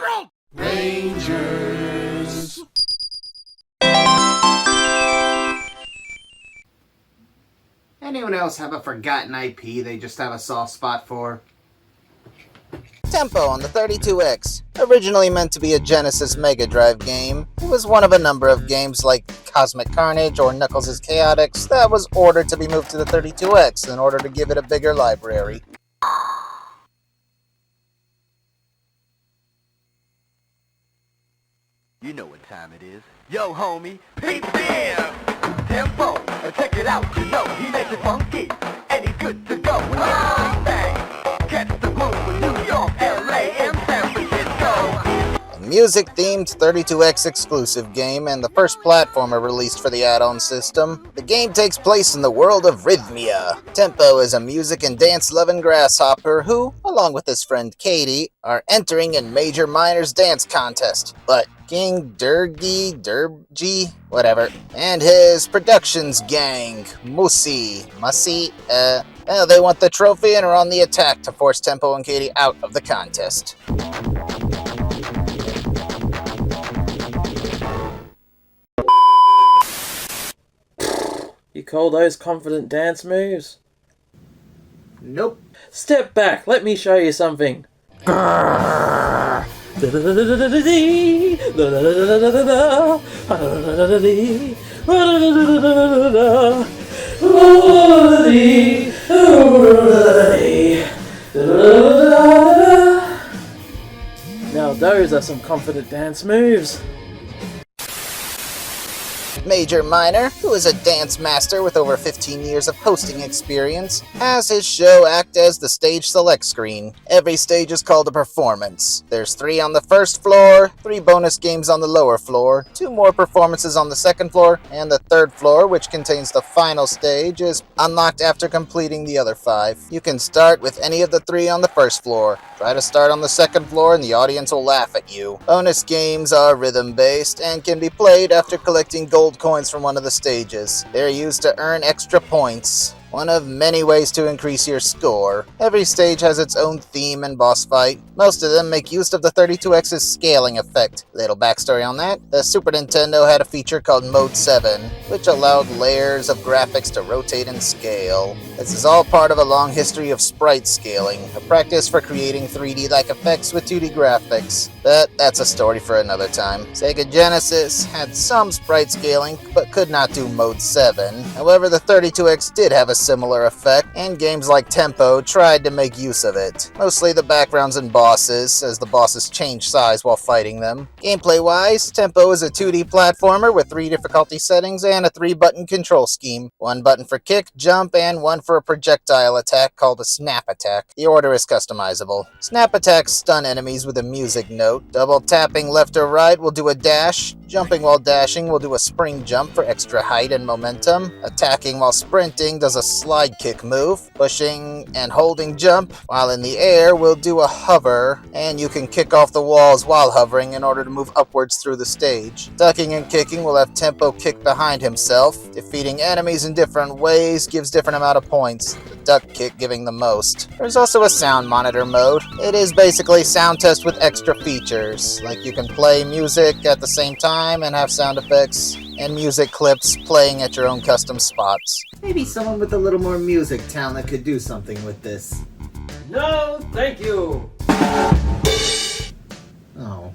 Emerald! Rangers. Anyone else have a forgotten IP they just have a soft spot for? Tempo on the 32X. Originally meant to be a Genesis Mega Drive game, it was one of a number of games like Cosmic Carnage or Knuckles' Chaotix that was ordered to be moved to the 32X in order to give it a bigger library. You know what time it is. Yo, homie, peep there! Tempo, check it out, you know, he makes it funky, and he's good to go. Oh, bang! Catch the move with New York, LA, and San Francisco. A music-themed 32X exclusive game and the first platformer released for the add-on system, the game takes place in the world of Rhythmia. Tempo is a music and dance-loving grasshopper who, along with his friend Katie, are entering in Major Minor's dance contest. But King Durgy, whatever, and his productions gang, Musi, they want the trophy and are on the attack to force Tempo and Katie out of the contest. You call those confident dance moves? Nope. Step back, let me show you something. Now those are some confident dance moves. Major Minor, who is a dance master with over 15 years of hosting experience, has his show act as the stage select screen. Every stage is called a performance. There's 3 on the first floor, 3 bonus games on the lower floor, 2 more performances on the second floor, and the third floor, which contains the final stage, is unlocked after completing the other 5. You can start with any of the 3 on the first floor. Try to start on the second floor and the audience will laugh at you. Bonus games are rhythm-based and can be played after collecting gold coins from one of the stages. They're used to earn extra points. One of many ways to increase your score. Every stage has its own theme and boss fight. Most of them make use of the 32X's scaling effect. Little backstory on that, the Super Nintendo had a feature called Mode 7, which allowed layers of graphics to rotate and scale. This is all part of a long history of sprite scaling, a practice for creating 3D-like effects with 2D graphics. But that's a story for another time. Sega Genesis had some sprite scaling, but could not do Mode 7. However, the 32X did have a similar effect, and games like Tempo tried to make use of it. Mostly the backgrounds and bosses, as the bosses change size while fighting them. Gameplay-wise, Tempo is a 2D platformer with 3 difficulty settings and a 3-button control scheme. 1 button for kick, jump, and 1 for a projectile attack called a snap attack. The order is customizable. Snap attacks stun enemies with a music note. Double tapping left or right will do a dash. Jumping while dashing will do a spring jump for extra height and momentum. Attacking while sprinting does a slide kick move. Pushing and holding jump while in the air will do a hover, and you can kick off the walls while hovering in order to move upwards through the stage. Ducking and kicking will have Tempo kick behind himself. Defeating enemies in different ways gives different amount of points, the duck kick giving the most. There's also a sound monitor mode. It is basically sound test with extra features, like you can play music at the same time and have sound effects and music clips playing at your own custom spots. Maybe someone with a little more music talent could do something with this. No, thank you. Oh.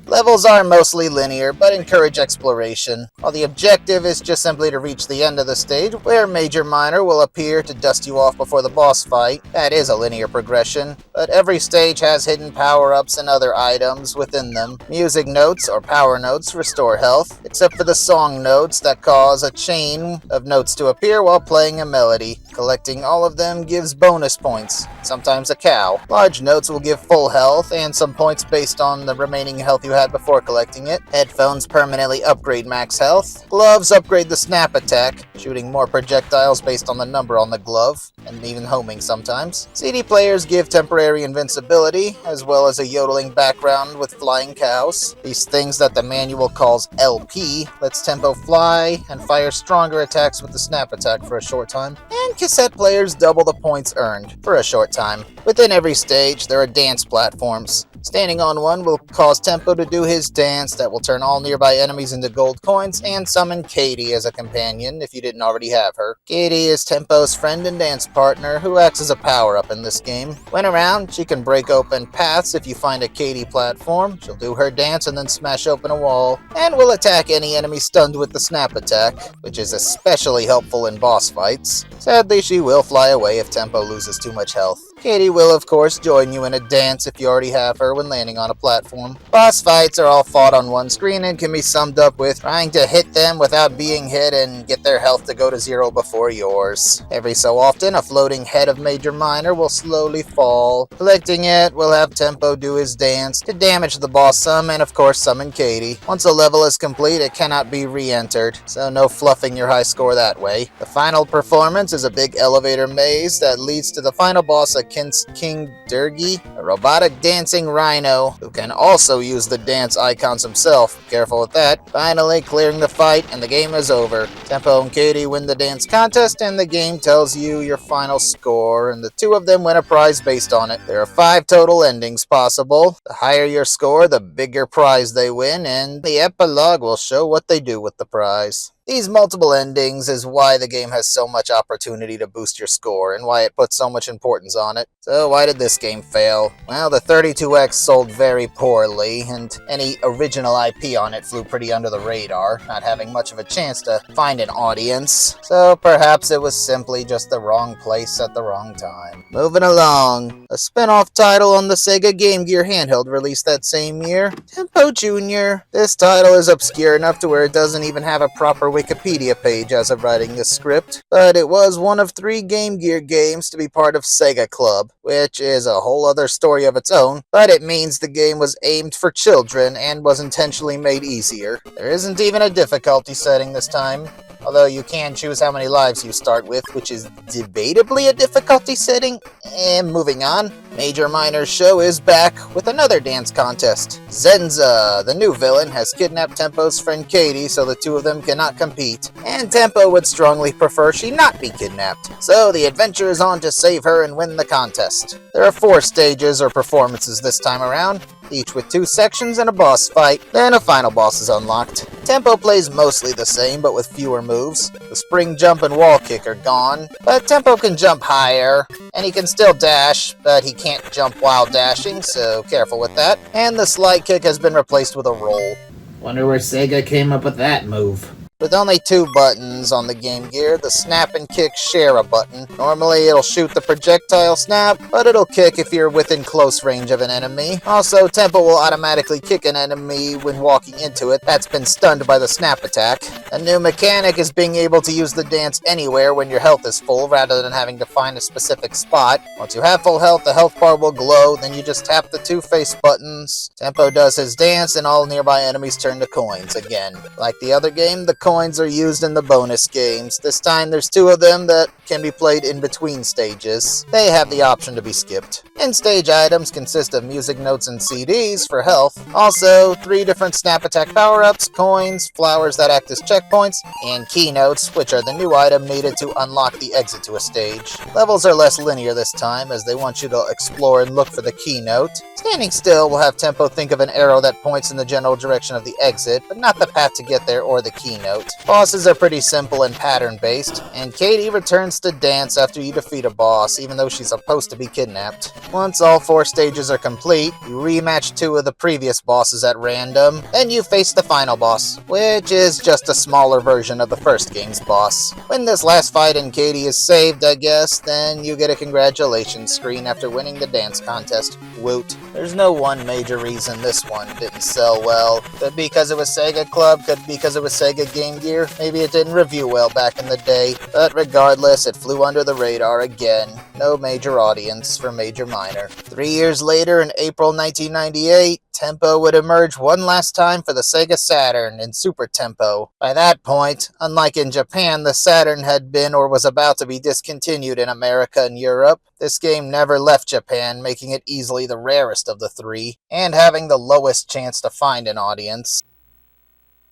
Levels are mostly linear, but encourage exploration, while the objective is just simply to reach the end of the stage, where Major Minor will appear to dust you off before the boss fight. That is a linear progression, but every stage has hidden power-ups and other items within them. Music notes, or power notes, restore health, except for the song notes that cause a chain of notes to appear while playing a melody. Collecting all of them gives bonus points, sometimes a cow. Large notes will give full health, and some points based on the remaining health you had before collecting it. Headphones permanently upgrade max health. Gloves upgrade the snap attack, shooting more projectiles based on the number on the glove, and even homing sometimes. CD players give temporary invincibility, as well as a yodeling background with flying cows. These things that the manual calls LP lets Tempo fly and fire stronger attacks with the snap attack for a short time. And set players double the points earned for a short time. Within every stage, there are dance platforms. Standing on one will cause Tempo to do his dance that will turn all nearby enemies into gold coins and summon Katie as a companion if you didn't already have her. Katie is Tempo's friend and dance partner who acts as a power-up in this game. When around, she can break open paths if you find a Katie platform. She'll do her dance and then smash open a wall, and will attack any enemy stunned with the snap attack, which is especially helpful in boss fights. Sadly, she will fly away if Tempo loses too much health. Katie will, of course, join you in a dance if you already have her when landing on a platform. Boss fights are all fought on one screen and can be summed up with trying to hit them without being hit and get their health to go to zero before yours. Every so often, a floating head of Major Minor will slowly fall. Collecting it will have Tempo do his dance to damage the boss some and, of course, summon Katie. Once a level is complete, it cannot be re-entered, so no fluffing your high score that way. The final performance is a big elevator maze that leads to the final boss against King Durgi, a robotic dancing rhino who can also use the dance icons himself. Careful with that. Finally, clearing the fight and the game is over. Tempo and Katie win the dance contest and the game tells you your final score, and the two of them win a prize based on it. There are 5 total endings possible. The higher your score, the bigger prize they win, and the epilogue will show what they do with the prize. These multiple endings is why the game has so much opportunity to boost your score, and why it puts so much importance on it. So why did this game fail? Well, the 32X sold very poorly, and any original IP on it flew pretty under the radar, not having much of a chance to find an audience. So perhaps it was simply just the wrong place at the wrong time. Moving along, a spin-off title on the Sega Game Gear handheld released that same year, Tempo Jr. This title is obscure enough to where it doesn't even have a proper Wikipedia page as of writing this script, but it was one of 3 Game Gear games to be part of Sega Club, which is a whole other story of its own, but it means the game was aimed for children and was intentionally made easier. There isn't even a difficulty setting this time, although you can choose how many lives you start with, which is debatably a difficulty setting. And moving on, Major Minor's show is back with another dance contest. Zenza, the new villain, has kidnapped Tempo's friend Katie, so the two of them cannot compete, and Tempo would strongly prefer she not be kidnapped, so the adventure is on to save her and win the contest. There are 4 stages or performances this time around, each with 2 sections and a boss fight, then a final boss is unlocked. Tempo plays mostly the same, but with fewer moves. The spring jump and wall kick are gone, but Tempo can jump higher, and he can still dash, but he can't jump while dashing, so careful with that. And the slide kick has been replaced with a roll. Wonder where Sega came up with that move. With only 2 buttons on the Game Gear, the snap and kick share a button. Normally it'll shoot the projectile snap, but it'll kick if you're within close range of an enemy. Also, Tempo will automatically kick an enemy when walking into it that's been stunned by the snap attack. A new mechanic is being able to use the dance anywhere when your health is full rather than having to find a specific spot. Once you have full health, the health bar will glow, then you just tap the 2 face buttons. Tempo does his dance and all nearby enemies turn to coins again. Like the other game, the coins are used in the bonus games. This time there's 2 of them that can be played in between stages. They have the option to be skipped. In-stage items consist of music notes and CDs for health. Also, 3 different snap attack power-ups, coins, flowers that act as checkpoints, and keynotes, which are the new item needed to unlock the exit to a stage. Levels are less linear this time, as they want you to explore and look for the keynote. Standing still will have Tempo think of an arrow that points in the general direction of the exit, but not the path to get there or the keynote. Bosses are pretty simple and pattern-based, and Katie returns to dance after you defeat a boss, even though she's supposed to be kidnapped. Once all 4 stages are complete, you rematch 2 of the previous bosses at random, then you face the final boss, which is just a smaller version of the first game's boss. When this last fight and Katie is saved, I guess, then you get a congratulations screen after winning the dance contest. Woot. There's no one major reason this one didn't sell well. Could be because it was Sega Club, could be because it was Sega Game Gear, maybe it didn't review well back in the day, but regardless, it flew under the radar again. No major audience for Major Minor. 3 years later, in April 1998, Tempo would emerge one last time for the Sega Saturn in Super Tempo. By that point, unlike in Japan, the Saturn had been or was about to be discontinued in America and Europe. This game never left Japan, making it easily the rarest of the 3, and having the lowest chance to find an audience.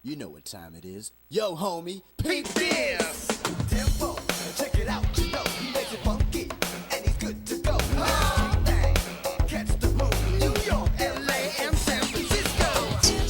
You know what time it is. Yo, homie, peep this! Tempo, check it out, you know,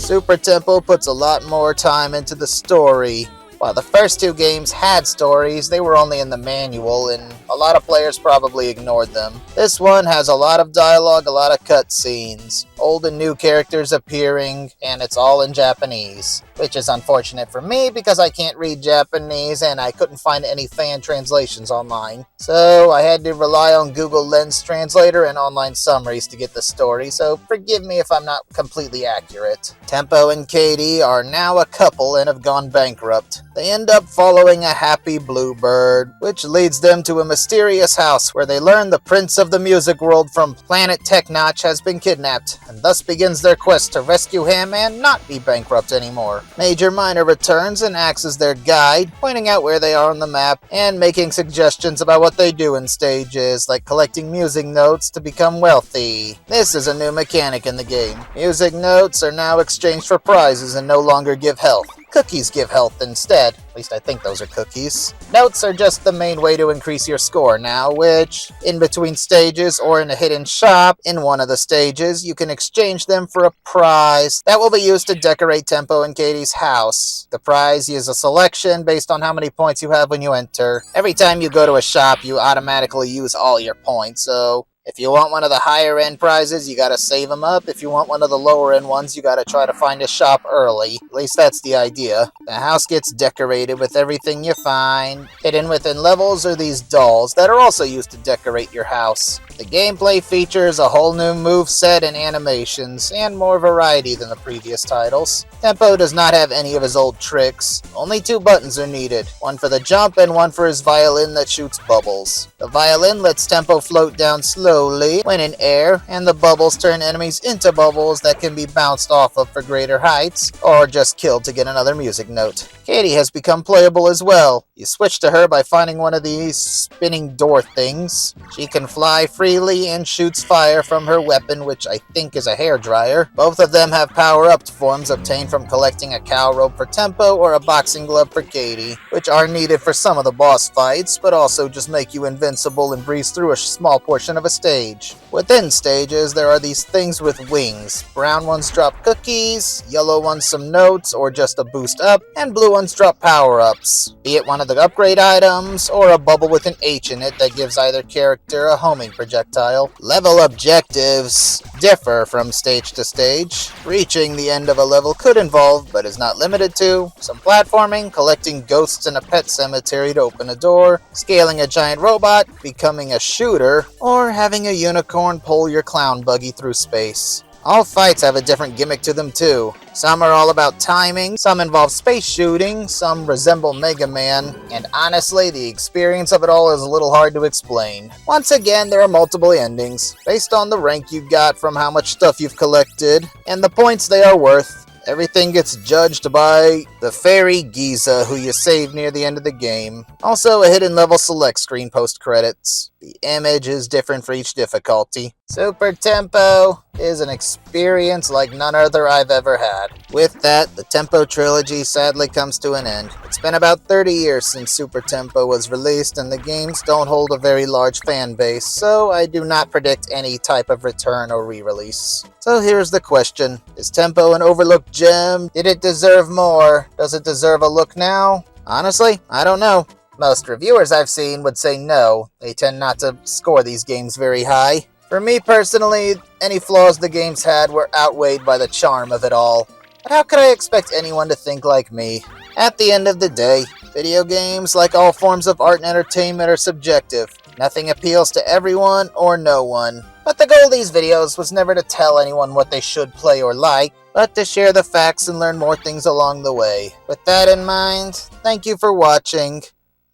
Super Tempo puts a lot more time into the story. While the first two games had stories, they were only in the manual, and a lot of players probably ignored them. This one has a lot of dialogue, a lot of cutscenes, old and new characters appearing, and it's all in Japanese. Which is unfortunate for me because I can't read Japanese and I couldn't find any fan translations online. So I had to rely on Google Lens Translator and online summaries to get the story, so forgive me if I'm not completely accurate. Tempo and Katie are now a couple and have gone bankrupt. They end up following a happy bluebird, which leads them to a mysterious house where they learn the prince of the music world from planet Technotch has been kidnapped, and thus begins their quest to rescue him and not be bankrupt anymore. Major Minor returns and acts as their guide, pointing out where they are on the map and making suggestions about what they do in stages, like collecting music notes to become wealthy. This is a new mechanic in the game. Music notes are now exchanged for prizes and no longer give health. Cookies give health instead. At least I think those are cookies. Notes are just the main way to increase your score now, which, in between stages or in a hidden shop in one of the stages, you can exchange them for a prize that will be used to decorate Tempo and Katie's house. The prize is a selection based on how many points you have when you enter. Every time you go to a shop, you automatically use all your points, so if you want one of the higher end prizes, you gotta save them up. If you want one of the lower end ones, you gotta try to find a shop early. At least that's the idea. The house gets decorated with everything you find. Hidden within levels are these dolls that are also used to decorate your house. The gameplay features a whole new moveset and animations, and more variety than the previous titles. Tempo does not have any of his old tricks. Only 2 buttons are needed, one for the jump and one for his violin that shoots bubbles. The violin lets Tempo float down slowly when in air, and the bubbles turn enemies into bubbles that can be bounced off of for greater heights, or just killed to get another music note. Katie has become playable as well. You switch to her by finding one of these spinning door things. She can fly freely and shoots fire from her weapon, which I think is a hairdryer. Both of them have power-up forms obtained from collecting a cow rope for Tempo or a boxing glove for Katie, which are needed for some of the boss fights, but also just make you invincible and breeze through a small portion of a stage. Within stages, there are these things with wings. Brown ones drop cookies, yellow ones some notes or just a boost up, and blue ones drop power-ups, be it one of the upgrade items or a bubble with an H in it that gives either character a homing projectile. Level objectives differ from stage to stage. Reaching the end of a level could involve, but is not limited to, some platforming, collecting ghosts in a pet cemetery to open a door, scaling a giant robot, becoming a shooter, or having a unicorn pull your clown buggy through space. All fights have a different gimmick to them too. Some are all about timing, some involve space shooting, some resemble Mega Man, and honestly, the experience of it all is a little hard to explain. Once again, there are multiple endings, based on the rank you got from how much stuff you've collected, and the points they are worth. Everything gets judged by the fairy Giza, who you save near the end of the game. Also, a hidden level select screen post-credits. The image is different for each difficulty. Super Tempo is an experience like none other I've ever had. With that, the Tempo Trilogy sadly comes to an end. It's been about 30 years since Super Tempo was released, and the games don't hold a very large fan base, so I do not predict any type of return or re-release. So here's the question. Is Tempo an overlooked gem? Did it deserve more? Does it deserve a look now? Honestly, I don't know. Most reviewers I've seen would say no. They tend not to score these games very high. For me personally, any flaws the games had were outweighed by the charm of it all. But how could I expect anyone to think like me? At the end of the day, video games, like all forms of art and entertainment, are subjective. Nothing appeals to everyone or no one. But the goal of these videos was never to tell anyone what they should play or like, but to share the facts and learn more things along the way. With that in mind, thank you for watching.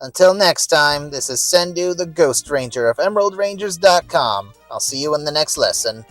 Until next time, this is Sendu, the Ghost Ranger of EmeraldRangers.com. I'll see you in the next lesson.